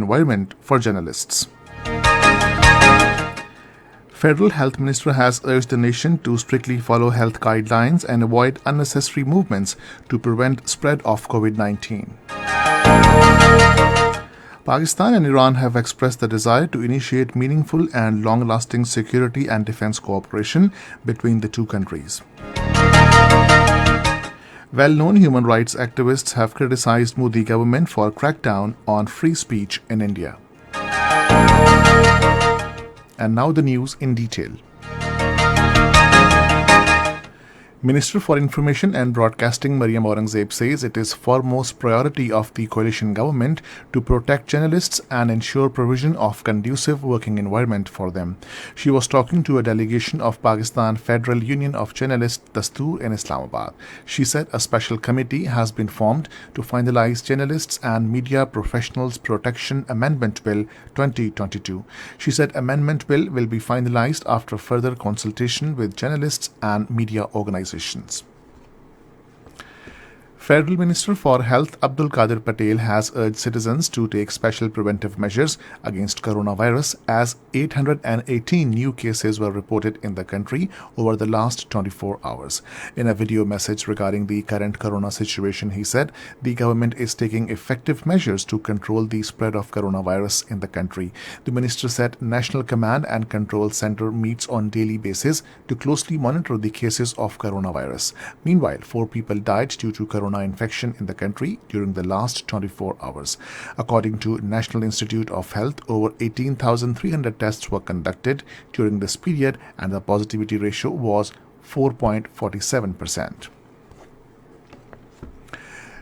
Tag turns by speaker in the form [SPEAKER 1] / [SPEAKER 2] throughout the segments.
[SPEAKER 1] environment for journalists. Federal Health Minister has urged the nation to strictly follow health guidelines and avoid unnecessary movements to prevent spread of COVID-19. Pakistan and Iran have expressed the desire to initiate meaningful and long-lasting security and defense cooperation between the two countries. Well-known human rights activists have criticized Modi government for a crackdown on free speech in India. And now the news in detail. Minister for Information and Broadcasting Maryam Aurangzeb says it is foremost priority of the coalition government to protect journalists and ensure provision of conducive working environment for them. She was talking to a delegation of Pakistan Federal Union of Journalists Dastoor in Islamabad. She said a special committee has been formed to finalize Journalists and Media Professionals Protection Amendment Bill 2022. She said amendment bill will be finalized after further consultation with journalists and media organizations. Federal Minister for Health Abdul Qadir Patel has urged citizens to take special preventive measures against coronavirus as 818 new cases were reported in the country over the last 24 hours. In a video message regarding the current corona situation, he said the government is taking effective measures to control the spread of coronavirus in the country. The minister said National Command and Control Center meets on daily basis to closely monitor the cases of coronavirus. Meanwhile, 4 people died due to corona infection in the country during the last 24 hours. According to National Institute of Health, over 18,300 tests were conducted during this period and the positivity ratio was 4.47%.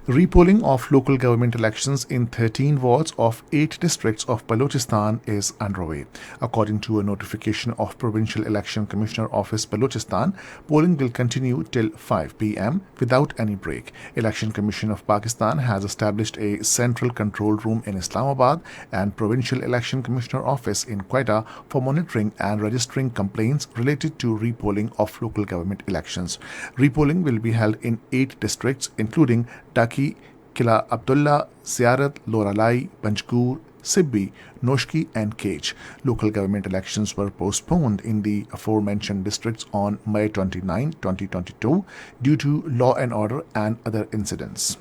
[SPEAKER 1] Repolling of local government elections in 13 wards of 8 districts of Balochistan is underway. According to a notification of Provincial Election Commissioner Office Balochistan, polling will continue till 5 p.m. without any break. Election Commission of Pakistan has established a central control room in Islamabad and Provincial Election Commissioner Office in Quetta for monitoring and registering complaints related to repolling of local government elections. Repolling will be held in 8 districts including Taki, Kila Abdullah, Ziyarat, Loralai, Panjgur, Sibbi, Noshki and Cage. Local government elections were postponed in the aforementioned districts on May 29, 2022 due to law and order and other incidents.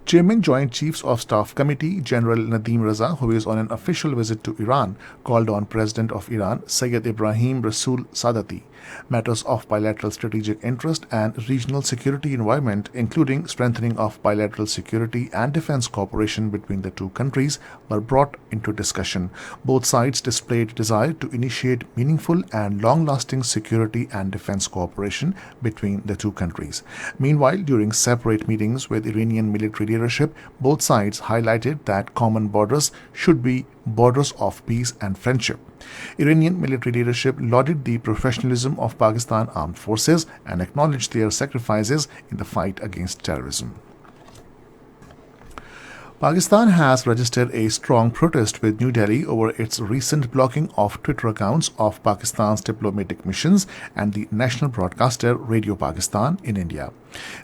[SPEAKER 1] Chairman Joint Chiefs of Staff Committee General Nadeem Raza, who is on an official visit to Iran, called on President of Iran Sayyid Ibrahim Rasool Sadati. Matters of bilateral strategic interest and regional security environment, including strengthening of bilateral security and defense cooperation between the two countries, were brought into discussion. Both sides displayed desire to initiate meaningful and long-lasting security and defense cooperation between the two countries. Meanwhile, during separate meetings with Iranian military leadership, both sides highlighted that common borders should be borders of peace and friendship. Iranian military leadership lauded the professionalism of Pakistan Armed Forces and acknowledged their sacrifices in the fight against terrorism. Pakistan has registered a strong protest with New Delhi over its recent blocking of Twitter accounts of Pakistan's diplomatic missions and the national broadcaster Radio Pakistan in India.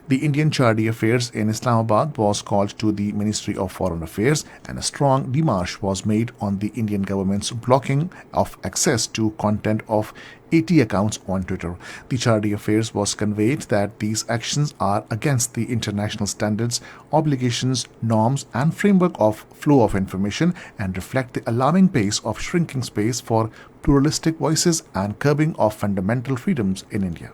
[SPEAKER 1] The Indian Chardi Affairs in Islamabad was called to the Ministry of Foreign Affairs and a strong démarche was made on the Indian government's blocking of access to content of 80 accounts on Twitter. The Chardi Affairs was conveyed that these actions are against the international standards, obligations, norms and framework of flow of information and reflect the alarming pace of shrinking space for pluralistic voices and curbing of fundamental freedoms in India.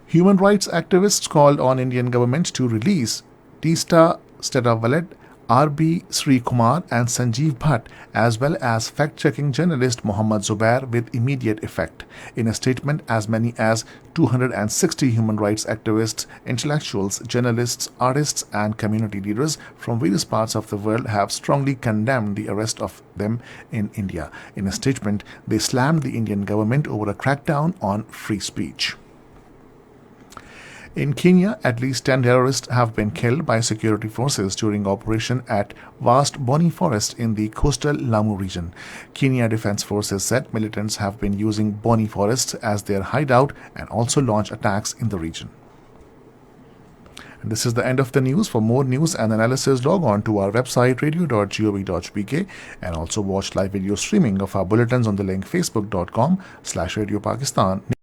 [SPEAKER 1] Human rights activists called on Indian government to release Teesta Stedavalet, R.B. Sri Kumar and Sanjeev Bhatt, as well as fact-checking journalist Mohammad Zubair with immediate effect. In a statement, as many as 260 human rights activists, intellectuals, journalists, artists and community leaders from various parts of the world have strongly condemned the arrest of them in India. In a statement, they slammed the Indian government over a crackdown on free speech. In Kenya, at least 10 terrorists have been killed by security forces during operation at vast Boni Forest in the coastal Lamu region. Kenya Defense Forces said militants have been using Boni Forest as their hideout and also launch attacks in the region. And this is the end of the news. For more news and analysis, log on to our website radio.gov.pk and also watch live video streaming of our bulletins on the link facebook.com/Radio Pakistan.